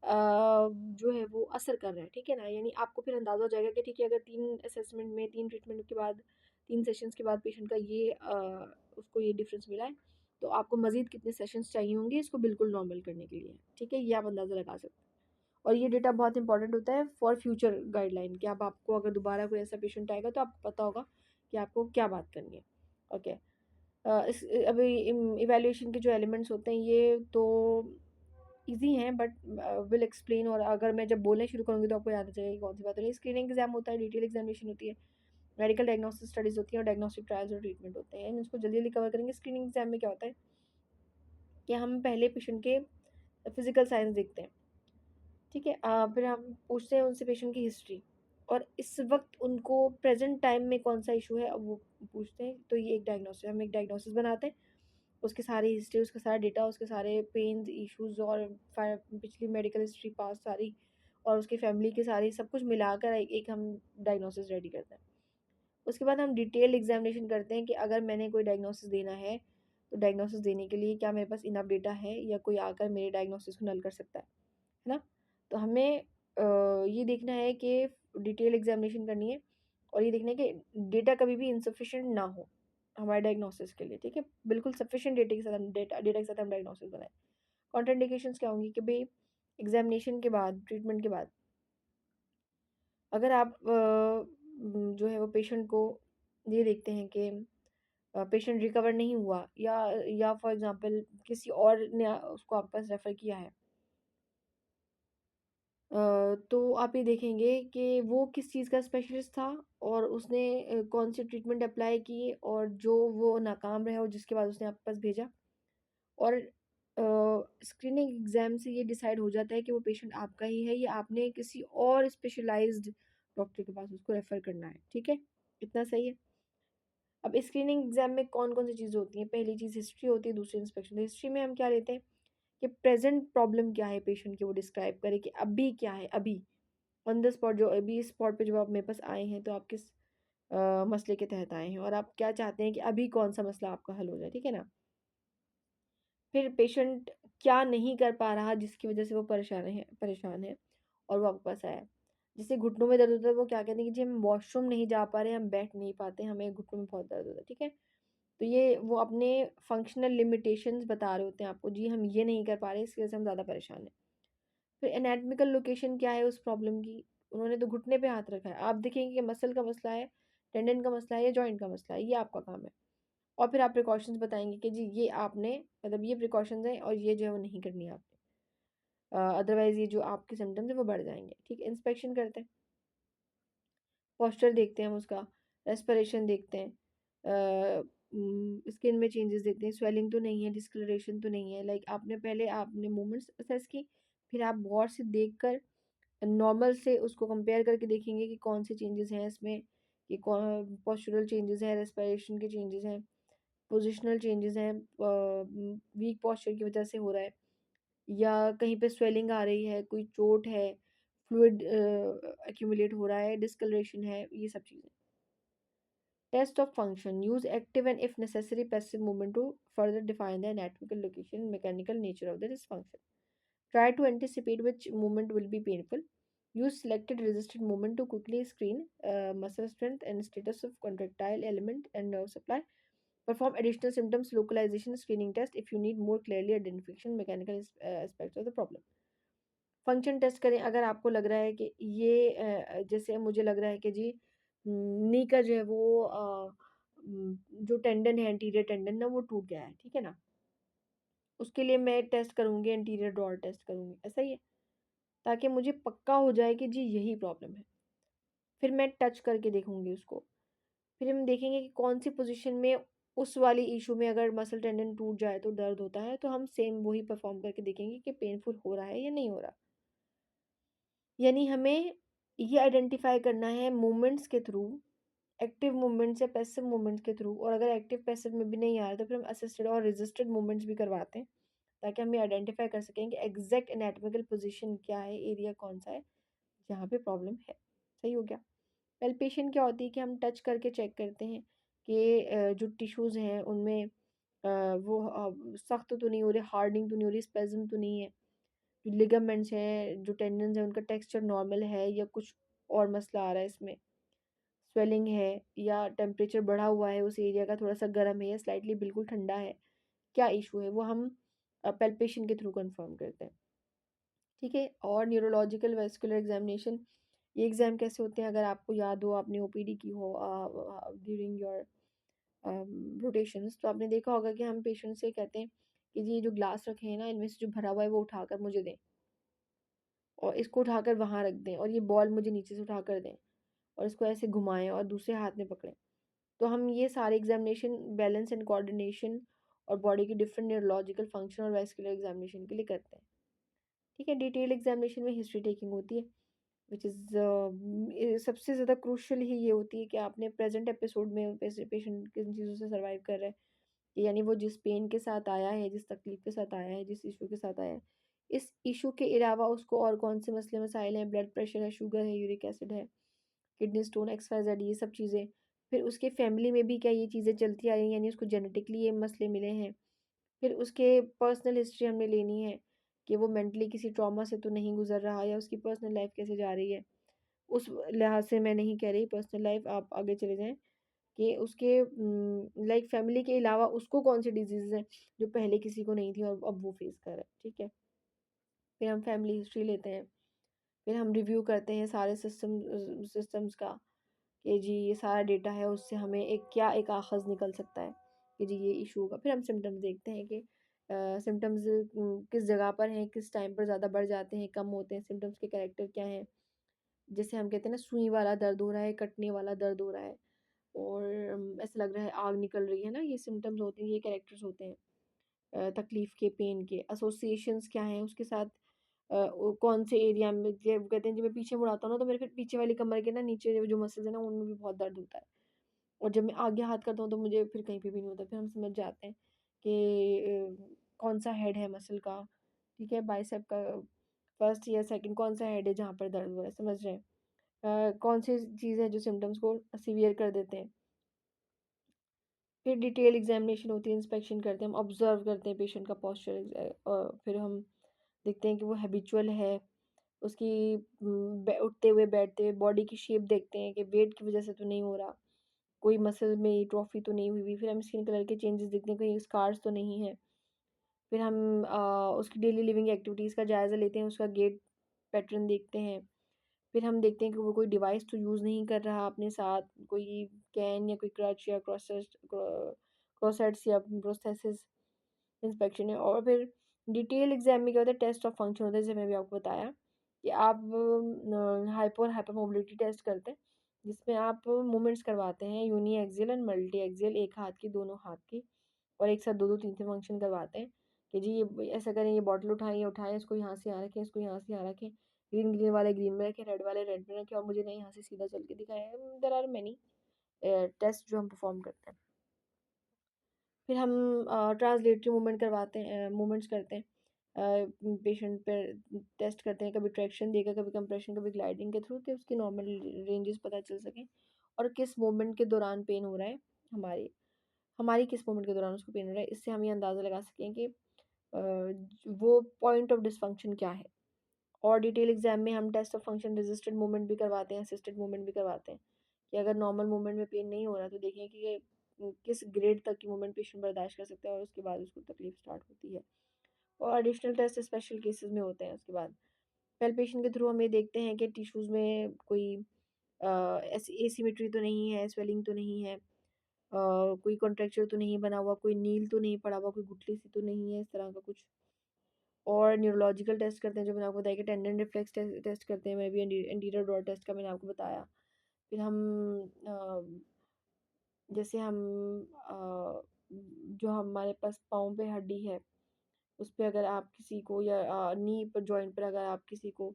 जो है वो असर कर रहा है, ठीक है ना? यानी आपको फिर अंदाज़ा हो जाएगा कि ठीक है अगर 3 असेसमेंट में 3 ट्रीटमेंट के बाद 3 सेशंस के बाद पेशेंट का ये उसको ये डिफरेंस मिला है, तो आपको मज़ीद कितने सेशंस चाहिए होंगे इसको बिल्कुल नॉर्मल करने के लिए, ठीक है? ये आप अंदाज़ा लगा सकते हैं। और ये डेटा बहुत इंपॉर्टेंट होता है फॉर फ्यूचर गाइडलाइन, कि अब आपको अगर दोबारा कोई ऐसा पेशेंट आएगा तो आपको पता होगा कि आपको क्या बात करनी है। ओके। इस अभी इवैल्यूएशन के जो एलिमेंट्स होते हैं ये तो इजी हैं, बट विल एक्सप्लेन, और अगर मैं जब बोलना शुरू करूँगी तो आपको याद आ जाएगा कि कौन सी बात हो रही है। स्क्रीनिंग एग्जाम होता है, डिटेल एग्जामिनेशन होती है, मेडिकल डायग्नोस्टिक स्टडीज़ होती हैं और डायग्नोस्टिक ट्रायल्स और ट्रीटमेंट होते हैं। इसको जल्दी जल्दी कवर करेंगे। स्क्रीनिंग एग्जाम में क्या होता है कि हम पहले पेशेंट के फिजिकल साइंस देखते हैं, ठीक है? फिर हम पूछते हैं उनसे पेशेंट की हिस्ट्री, और इस वक्त उनको प्रेजेंट टाइम में कौन सा इशू है अब वो पूछते हैं, तो ये एक डायग्नोसिस, हम एक डायग्नोसिस बनाते हैं, उसकी सारी हिस्ट्री, उसका सारा डेटा, उसके सारे पेन्स इश्यूज और पिछली मेडिकल हिस्ट्री पास सारी, और उसकी फैमिली की सारी सब कुछ मिलाकर एक हम डायग्नोसिस रेडी करते हैं। उसके बाद हम डिटेल एग्जामिनेशन करते हैं कि अगर मैंने कोई डायग्नोसिस देना है तो डायग्नोसिस देने के लिए क्या मेरे पास इनफ डेटा है या कोई आकर मेरे डायग्नोसिस को नल कर सकता है ना? तो हमें ये देखना है कि डिटेल एग्जामिनेशन करनी है, और ये देखना है कि डेटा कभी भी इंसफिशिएंट ना हो हमारे डायग्नोसिस के लिए, ठीक है? बिल्कुल सफिशिएंट डेटा के साथ हम डेटा के साथ हम डायग्नोसिस बनाएं। कॉन्ट्राइंडिकेशंस क्या होंगी कि भाई एग्जामिनेशन के बाद, ट्रीटमेंट के बाद, अगर आप जो है वो पेशेंट को ये देखते हैं कि पेशेंट रिकवर नहीं हुआ, या फॉर एग्जांपल किसी और ने उसको आपके पास रेफ़र किया है, तो आप ये देखेंगे कि वो किस चीज़ का स्पेशलिस्ट था और उसने कौन सी ट्रीटमेंट अप्लाई की और जो वो नाकाम रहा और जिसके बाद उसने आपके पास भेजा। और स्क्रीनिंग एग्ज़ाम से ये डिसाइड हो जाता है कि वो पेशेंट आपका ही है या आपने किसी और स्पेशलाइज्ड डॉक्टर के पास उसको रेफ़र करना है, ठीक है? इतना सही है? अब स्क्रीनिंग एग्ज़ाम में कौन-कौन सी चीज़ें होती हैं? पहली चीज़ हिस्ट्री होती है, दूसरी इंस्पेक्शन। हिस्ट्री में हम क्या लेते हैं कि प्रेज़ेंट प्रॉब्लम क्या है पेशेंट की, वो डिस्क्राइब करें कि अभी क्या है, अभी ऑन द स्पॉट, जो अभी इस स्पॉट पे जब आप मेरे पास आए हैं तो आप किस मसले के तहत आए हैं और आप क्या चाहते हैं कि अभी कौन-सा मसला आपका हल हो जाए, ठीक है ना? फिर पेशेंट क्या नहीं कर पा रहा जिसकी वज़ह से वो परेशान है और वो आपके पास आया है। जैसे घुटनों में दर्द होता है, वो क्या कहते हैं कि जी हम वॉशरूम नहीं जा पा रहे हैं, हम बैठ नहीं पाते, हमें घुटनों में बहुत दर्द होता है, ठीक है? तो ये वो अपने फंक्शनल लिमिटेशंस बता रहे होते हैं आपको, जी हम ये नहीं कर पा रहे, इसकी वज़ह से हम ज़्यादा परेशान हैं। फिर एनाटॉमिकल लोकेशन क्या है उस प्रॉब्लम की, उन्होंने तो घुटने पे हाथ रखा है, आप देखेंगे कि मसल का मसला है, टेंडन का मसला है या जॉइंट का मसला है, ये आपका काम है। और फिर आप प्रिकॉशंस बताएंगे कि जी ये आपने, मतलब ये प्रिकॉशंस हैं और ये जो है वो नहीं करनी है आपने, अदरवाइज़ ये जो आपके सिम्टम्स हैं वो बढ़ जाएंगे, ठीक है? इंस्पेक्शन करते हैं, पोस्चर देखते हैं हम उसका, रेस्पिरेशन देखते हैं, स्किन में चेंजेस देखते हैं, स्वेलिंग तो नहीं है, डिस्कलरेशन तो नहीं है, लाइक आपने पहले आपने मूवमेंट्स असेस की, फिर आप गौर से देख कर नॉर्मल से उसको कंपेयर करके देखेंगे कि कौन से चेंजेस हैं इसमें, कि कौन पोस्चरल चेंजेस हैं, रेस्पिरेशन के चेंजेस हैं, पोजिशनल चेंजेस हैं, वीक पोस्चर की वजह से हो रहा है, या कहीं पे स्वेलिंग आ रही है, कोई चोट है, फ्लूइड एक्यूमुलेट हो रहा है, डिस्कलरेशन है, ये सब चीज़ें। Test of function, use active and if necessary passive movement to further define the anatomical location, mechanical nature of the dysfunction. Try to anticipate which movement will be painful. Use selected resisted movement to quickly screen muscle strength and status of contractile element and nerve supply. Perform additional symptoms localization screening test if you need more clearly identification mechanical aspects of the problem. Function test करें अगर आपको लग रहा है कि ये जैसे मुझे लग रहा है कि जी नी का जो है वो जो टेंडन है एंटीरियर टेंडन ना वो टूट गया है, ठीक है ना, उसके लिए मैं टेस्ट करूँगी, एंटीरियर ड्रॉअर टेस्ट करूँगी, ऐसा ही है, ताकि मुझे पक्का हो जाए कि जी यही प्रॉब्लम है। फिर मैं टच करके देखूँगी उसको। फिर हम देखेंगे कि कौन सी पोजीशन में उस वाली इशू में अगर मसल टेंडन टूट जाए तो दर्द होता है, तो हम सेम वही परफॉर्म करके देखेंगे कि पेनफुल हो रहा है या नहीं हो रहा। यानी हमें ये आइडेंटिफाई करना है मूवमेंट्स के थ्रू, एक्टिव मूवमेंट्स या पैसिव मूवमेंट्स के थ्रू, और अगर एक्टिव पैसिव में भी नहीं आ रहा तो फिर हम असिस्टेड और रेजिस्टेड मूवमेंट्स भी करवाते हैं, ताकि हम ये आइडेंटिफाई कर सकें कि एग्जैक्ट एनाटॉमिकल पोजीशन क्या है, एरिया कौन सा है जहाँ पे प्रॉब्लम है। सही हो गया। पैल्पेशन क्या होती है कि हम टच करके चेक करते हैं कि जो टिश्यूज़ हैं उनमें वो सख्त तो नहीं हो रहे, हार्डनिंग तो नहीं हो रही, स्पेज़म तो नहीं है, जो लिगामेंट्स हैं, जो टेंडन्स हैं, उनका टेक्सचर नॉर्मल है या कुछ और मसला आ रहा है इसमें, स्वेलिंग है या टेम्परेचर बढ़ा हुआ है उस एरिया का, थोड़ा सा गर्म है या स्लाइटली बिल्कुल ठंडा है, क्या इशू है वो हम पैल्पेशन के थ्रू कंफर्म करते हैं। ठीक है। और न्यूरोलॉजिकल वेस्कुलर एग्जामिनेशन, ये एग्ज़ाम कैसे होते हैं, अगर आपको याद हो, आपने ओपीडी की हो ड्यूरिंग योर रोटेशंस, तो आपने देखा होगा कि हम पेशेंट से कहते हैं कि जी ये जो ग्लास रखे हैं ना, इनमें से जो भरा हुआ है वो उठाकर मुझे दें, और इसको उठाकर वहाँ रख दें, और ये बॉल मुझे नीचे से उठा कर दें, और इसको ऐसे घुमाएं और दूसरे हाथ में पकड़ें। तो हम ये सारे एग्जामिनेशन बैलेंस एंड कोऑर्डिनेशन और बॉडी के डिफरेंट न्यूरोलॉजिकल फंक्शन और वेस्कुलर एग्जामिनेशन के लिए करते हैं। ठीक है। डिटेल एग्जामिनेशन में हिस्ट्री टेकिंग होती है, विच इज़ सबसे ज़्यादा क्रूशल ही ये होती है कि आपने प्रेजेंट एपिसोड में पेशेंट किन चीज़ों से सर्वाइव कर रहा है, यानी वो जिस पेन के साथ आया है, जिस तकलीफ के साथ आया है, जिस इशू के साथ आया है, इस इशू के अलावा उसको और कौन से मसले मसाइल हैं, ब्लड प्रेशर है, शुगर है, यूरिक एसिड है, किडनी स्टोन, XYZ, ये सब चीज़ें। फिर उसके फैमिली में भी क्या ये चीज़ें चलती आ रही हैं, यानी उसको जेनेटिकली ये मसले मिले हैं। फिर उसके पर्सनल हिस्ट्री हमने लेनी है कि वो मेंटली किसी ट्रॉमा से तो नहीं गुजर रहा, या उसकी पर्सनल लाइफ कैसे जा रही है। उस लिहाज से मैं नहीं कह रही पर्सनल लाइफ, आप आगे चले जाएँ कि उसके लाइक फैमिली के अलावा उसको कौन सी डिजीज़ हैं जो पहले किसी को नहीं थी और अब वो फेस कर रहा है। ठीक है। फिर हम फैमिली हिस्ट्री लेते हैं, फिर हम रिव्यू करते हैं सारे सिस्टम्स का कि जी ये सारा डेटा है, उससे हमें एक आखज़ निकल सकता है कि जी ये इशू होगा। फिर हम सिम्टम्स देखते हैं कि सिम्टम्स किस जगह पर हैं, किस टाइम पर ज़्यादा बढ़ जाते हैं, कम होते हैं, सिम्टम्स के कैरेक्टर क्या हैं। जैसे हम कहते हैं ना, सुई वाला दर्द हो रहा है, कटने वाला दर्द हो रहा है, और ऐसा लग रहा है आग निकल रही है ना, ये सिम्टम्स होते हैं, ये कैरेक्टर्स होते हैं तकलीफ़ के, पेन के। एसोसिएशंस क्या हैं उसके साथ, कौन से एरिया में, ये वो कहते हैं जब मैं पीछे मुड़ाता हूँ ना, तो मेरे फिर पीछे वाली कमर के ना नीचे जो मसल्स हैं ना, उनमें भी बहुत दर्द होता है, और जब मैं आगे हाथ करता हूँ तो मुझे फिर कहीं पे भी नहीं होता। फिर हम समझ जाते हैं कि कौन सा हेड है मसल का, ठीक है, बाइसेप का फर्स्ट या सेकंड कौन सा हेड है जहाँ पर दर्द हो रहा है, समझ रहे हैं। कौन सी चीज़ है जो सिम्टम्स को सीवियर कर देते हैं। फिर डिटेल एग्जामिनेशन होती है, इंस्पेक्शन करते हैं, हम ऑब्जर्व करते हैं पेशेंट का पोस्चर, फिर हम देखते हैं कि वो हैबिचुअल है, उसकी उठते हुए बैठते हुए बॉडी की शेप देखते हैं कि वेट की वजह से तो नहीं हो रहा, कोई मसल में ट्रॉफी तो नहीं हुई। फिर हम स्किन कलर के चेंजेस देखते हैं, कहीं स्कार्स तो नहीं है। फिर हम उसकी डेली लिविंग एक्टिविटीज़ का जायज़ा लेते हैं, उसका गेट पैटर्न देखते हैं। फिर हम देखते हैं कि वो कोई डिवाइस तो यूज़ नहीं कर रहा अपने साथ, कोई कैन या कोई क्रच या क्रॉसेट्स या प्रोस्थेसिस इंस्पेक्शन है। और फिर डिटेल एग्जाम में क्या होता है, टेस्ट ऑफ फंक्शन होता है, जैसे मैंने आपको बताया कि आप हाइपो और हाइपर मोबिलिटी टेस्ट करते हैं, जिसमें आप मूवमेंट्स करवाते हैं, uniaxial and multiaxial, एक हाथ की, दोनों हाथ की, और एक साथ दो दो तीन तीन फंक्शन करवाते हैं कि जी ये ऐसा करें, ये बॉटल उठाएं, ये उठाएं, इसको यहाँ से यहाँ रखें, इसको यहाँ से यहाँ रखें, ग्रीन वाले ग्रीन में रखें, रेड वाले रेड में रखें, और मुझे नहीं यहाँ से सीधा चल के दिखाया है। देयर आर मैनी टेस्ट जो हम परफॉर्म करते हैं। फिर हम ट्रांसलेटरी मूवमेंट करवाते हैं, मूवमेंट्स करते हैं, पेशेंट पर टेस्ट करते हैं, कभी ट्रैक्शन देकर, कभी कंप्रेशन, कभी ग्लाइडिंग के थ्रू, कि उसकी नॉर्मल रेंजेस पता चल सकें, और किस मूवमेंट के दौरान पेन हो रहा है, हमारी हमारी किस मोमेंट के दौरान उसको पेन हो रहा है। इससे हम ये अंदाज़ा लगा सकें कि वो पॉइंट ऑफ डिसफंक्शन क्या है। और डिटेल एग्जाम में हम test of function resistant movement भी करवाते हैं, असिस्टेड मूवमेंट भी करवाते हैं, कि अगर नॉर्मल मूवमेंट में पेन नहीं हो रहा तो देखें कि किस ग्रेड तक की मूवमेंट पेशेंट बर्दाश्त कर सकता है, और उसके बाद उसको तकलीफ स्टार्ट होती है। और एडिशनल टेस्ट स्पेशल केसेस में होते हैं। उसके बाद पैल्पेशन के थ्रू हम ये देखते हैं कि टिश्यूज़ में कोई एसिमेट्री तो नहीं है, स्वेलिंग तो नहीं है, कोई कॉन्ट्रैक्चर तो नहीं बना हुआ, कोई नील तो नहीं पड़ा हुआ, कोई गुठली सी तो नहीं है, इस तरह का कुछ। और न्यूरोलॉजिकल टेस्ट करते हैं, जो मैंने आपको बताया कि टेंडन रिफ्लेक्स टेस्ट करते हैं, मैं भी एंटीरियर डॉट टेस्ट का मैंने आपको बताया। फिर हम जैसे हम अ, जो हमारे पास पाँव पे हड्डी है, उस पे अगर आप किसी को, या नी पर जॉइंट पर अगर आप किसी को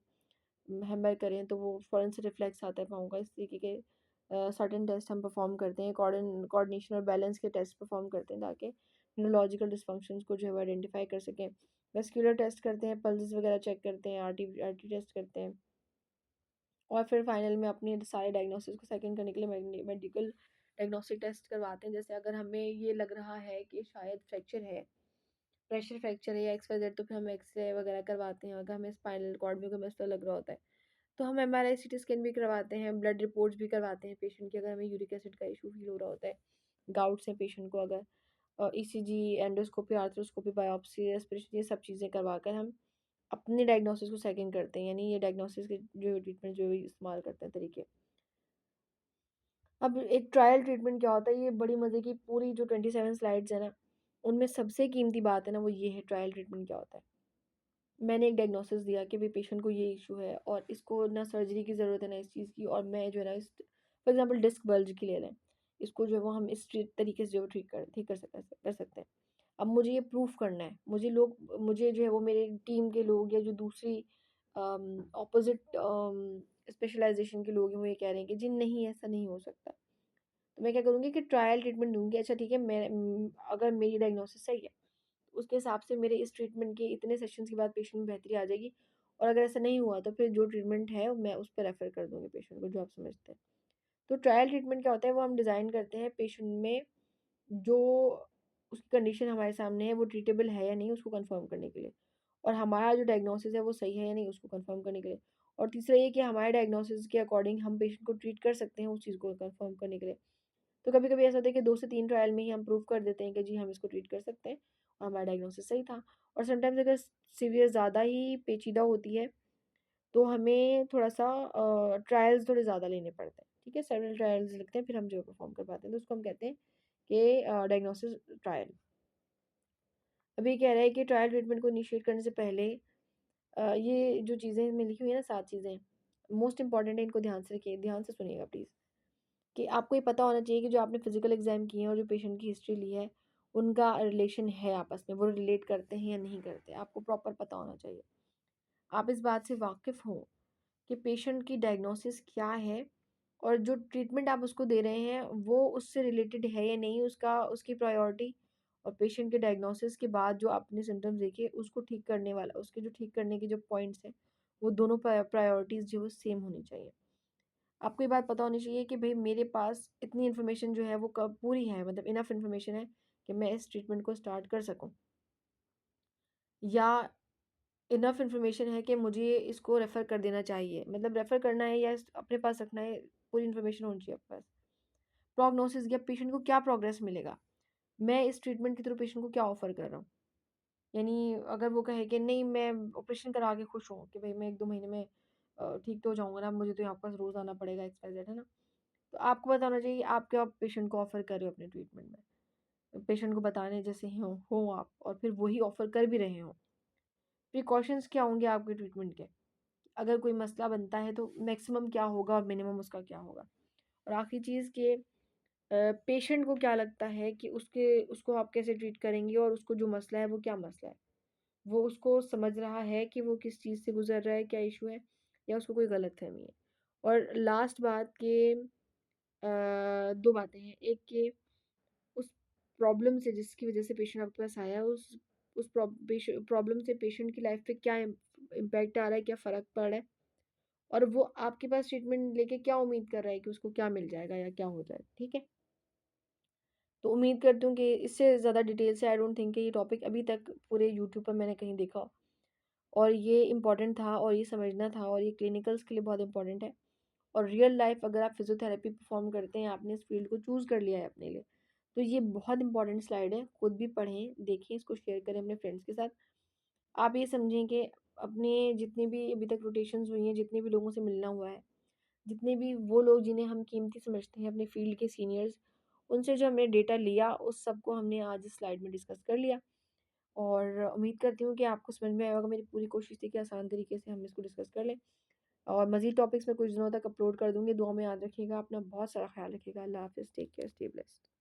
हैमर करें तो वो फ़ौरन से रिफ्लेक्स आता है पाँव का। इस तरीके के सर्टेन टेस्ट हम परफॉर्म करते हैं, कोऑर्डिनेशन और बैलेंस के टेस्ट परफॉर्म करते हैं, ताकि न्यूरोलॉजिकल डिसफंक्शंस को जो है वो आइडेंटिफाई कर सकें। वेस्कुलर टेस्ट करते हैं, पल्स वगैरह चेक करते हैं, आरटी टेस्ट करते हैं, और फिर फाइनल में अपने सारे डायग्नोसिस को सेकंड करने के लिए मेडिकल डायग्नोस्टिक टेस्ट करवाते हैं। जैसे अगर हमें ये लग रहा है कि शायद फ्रैक्चर है, प्रेशर फ्रैक्चर है या XYZ, तो फिर हम एक्सरे वगैरह करवाते हैं। अगर हमें स्पाइनल कॉर्ड में कोई मसला लग रहा होता है तो हम MRI CT स्कैन भी करवाते हैं, ब्लड रिपोर्ट्स भी करवाते हैं पेशेंट की, अगर हमें यूरिक एसिड का इशू फील हो रहा होता है, गाउट्स है पेशेंट को, अगर ECG, endoscopy, arthroscopy, biopsy, respiration, ये सब चीज़ें करवाकर हम अपने डायग्नोसिस को सेकंड करते हैं। यानी ये डायग्नोसिस के जो ट्रीटमेंट जो इस्तेमाल करते हैं तरीके। अब एक ट्रायल ट्रीटमेंट क्या होता है, ये बड़ी मज़े की पूरी जो 27 स्लाइड्स है ना, उनमें सबसे कीमती बात है ना, वो ये है ट्रायल ट्रीटमेंट क्या होता है। मैंने एक डायग्नोसिस दिया कि भाई पेशेंट को ये इशू है, और इसको ना सर्जरी की ज़रूरत है ना इस चीज़ की, और मैं जो है ना इस फॉर एग्जांपल डिस्क बल्ज की ले लें, इसको जो है वो हम इस तरीके से जो ठीक कर सकते हैं। अब मुझे ये प्रूफ करना है, मुझे जो है वो मेरे टीम के लोग, या जो दूसरी ऑपोजिट स्पेशलाइजेशन के लोग हैं, वो ये कह रहे हैं कि जी नहीं, ऐसा नहीं हो सकता। तो मैं क्या करूँगी कि ट्रायल ट्रीटमेंट दूँगी। अच्छा ठीक है, अगर मेरी डायग्नोसिस सही है, उसके हिसाब से मेरे इस ट्रीटमेंट के इतने सेशंस के बाद पेशेंट में बेहतरी आ जाएगी, और अगर ऐसा नहीं हुआ तो फिर जो ट्रीटमेंट है मैं उस पर रेफ़र कर दूँगी पेशेंट को, जो आप समझते हैं। तो ट्रायल ट्रीटमेंट क्या होता है, वो हम डिज़ाइन करते हैं पेशेंट में जो उसकी कंडीशन हमारे सामने है वो ट्रीटेबल है या नहीं, उसको कंफर्म करने के लिए, और हमारा जो डायग्नोसिस है वो सही है या नहीं, उसको कंफर्म करने के लिए। और तीसरा ये कि हमारे डायग्नोसिस के अकॉर्डिंग हम पेशेंट को ट्रीट कर सकते हैं, उस चीज़ को कंफर्म करने के लिए। तो कभी-कभी ऐसा होता है कि 2 से 3 ट्रायल में ही हम प्रूव कर देते हैं कि जी हम इसको ट्रीट कर सकते हैं, और हमारा डायग्नोसिस सही था। और समटाइम्स अगर सीवियर ज़्यादा ही पेचीदा होती है तो हमें थोड़ा-सा ट्रायल्स थोड़े ज़्यादा लेने पड़ते हैं, ठीक है? सेवरल ट्रायल्स लगते हैं, फिर हम जो है परफॉर्म कर पाते हैं, तो उसको हम कहते हैं कि डायग्नोसिस ट्रायल। अब ये कह रहा है कि ट्रायल ट्रीटमेंट को इनिशिएट करने से पहले ये जो चीज़ें इसमें लिखी हुई है ना, 7 चीज़ें मोस्ट इंपॉर्टेंट है, इनको ध्यान से रखिए, ध्यान से सुनिएगा प्लीज़। कि आपको ये पता होना चाहिए कि जो आपने फिजिकल एग्जाम किए हैं और जो पेशेंट की हिस्ट्री ली है, उनका रिलेशन है आपस में, वो रिलेट करते हैं या नहीं करते, आपको प्रॉपर पता होना चाहिए। आप इस बात से वाकिफ़ हों कि पेशेंट की डायग्नोसिस क्या है, और जो ट्रीटमेंट आप उसको दे रहे हैं वो उससे रिलेटेड है या नहीं, उसका उसकी प्रायोरिटी, और पेशेंट के डायग्नोसिस के बाद जो आपने सिम्टम्स देखे उसको ठीक करने वाला, उसके जो ठीक करने के जो पॉइंट्स हैं, वो दोनों प्रायोरिटीज़ जो है सेम होनी चाहिए। आपको ये बात पता होनी चाहिए कि भई मेरे पास इतनी इन्फॉर्मेशन जो है वो कब पूरी है, मतलब इनफ इन्फॉर्मेशन है कि मैं इस ट्रीटमेंट को स्टार्ट कर सकूँ, या इनफ इन्फॉर्मेशन है कि मुझे इसको रेफ़र कर देना चाहिए, मतलब रेफ़र करना है या अपने पास रखना है, पूरी इन्फॉर्मेशन होनी चाहिए आपके पास। प्रोग्नोसिस, या पेशेंट को क्या प्रोग्रेस मिलेगा, मैं इस ट्रीटमेंट के थ्रू पेशेंट को क्या ऑफ़र कर रहा हूँ। यानी अगर वो कहे कि नहीं, मैं ऑपरेशन करा के खुश हूँ, कि भाई मैं 1-2 महीने में ठीक तो हो जाऊँगा ना, मुझे तो यहाँ पास रोज़ आना पड़ेगा, XYZ, है ना? तो आपको पता होना चाहिए आप क्या पेशेंट को ऑफ़र कर रहे हो अपने ट्रीटमेंट में। पेशेंट को बताने जैसे हो आप, और फिर वही ऑफ़र कर भी रहे हो। प्रिकॉशंस क्या होंगे आपके ट्रीटमेंट के? अगर कोई मसला बनता है तो मैक्सिमम क्या होगा और मिनिमम उसका क्या होगा? और आखिरी चीज़ कि पेशेंट को क्या लगता है कि उसको आप कैसे ट्रीट करेंगे, और उसको जो मसला है वो क्या मसला है? वो उसको समझ रहा है कि वो किस चीज़ से गुज़र रहा है, क्या इश्यू है? या उसको कोई गलतफ़हमी है। और लास्ट बात कि 2 बातें हैं, एक कि उस प्रॉब्लम से जिसकी वज़ह से पेशेंट आपके पास आया है, उस प्रॉब्लम से पेशेंट की लाइफ़ पे क्या इम्पैक्ट आ रहा है, क्या फ़र्क पड़ रहा है और वो आपके पास ट्रीटमेंट लेके क्या उम्मीद कर रहा है कि उसको क्या मिल जाएगा या क्या हो जाए, ठीक है? तो उम्मीद करती हूँ कि इससे ज़्यादा डिटेल से आई डोंट थिंक कि ये टॉपिक अभी तक पूरे यूट्यूब पर मैंने कहीं देखा हो और ये इम्पोर्टेंट था और ये समझना था और ये क्लिनिकल्स के लिए बहुत इंपॉर्टेंट है। और रियल लाइफ अगर आप फिजियोथेरेपी परफॉर्म करते हैं, आपने इस फील्ड को चूज़ कर लिया है अपने लिए, तो ये बहुत इंपॉर्टेंट स्लाइड है। खुद भी पढ़ें, देखें, इसको शेयर करें अपने फ्रेंड्स के साथ। आप ये समझें कि अपने जितनी भी अभी तक रोटेशंस हुई हैं, जितने भी लोगों से मिलना हुआ है, जितने भी वो लोग जिन्हें हम कीमती समझते हैं अपने फील्ड के सीनियर्स, उनसे जो हमने डेटा लिया उस सब को हमने आज इस स्लाइड में डिस्कस कर लिया। और उम्मीद करती हूँ कि आपको समझ में आया होगा। मेरी पूरी कोशिश थी कि आसान तरीके से हम इसको डिस्कस कर लें और मज़ीद टॉपिक्स मैं कुछ दिनों तक अपलोड कर दूँगी। दुआ में याद रखिएगा, अपना बहुत सारा ख़्याल रखिएगा। अल्लाह हाफ़िज़, टेक केयर, स्टे ब्लेस्ड।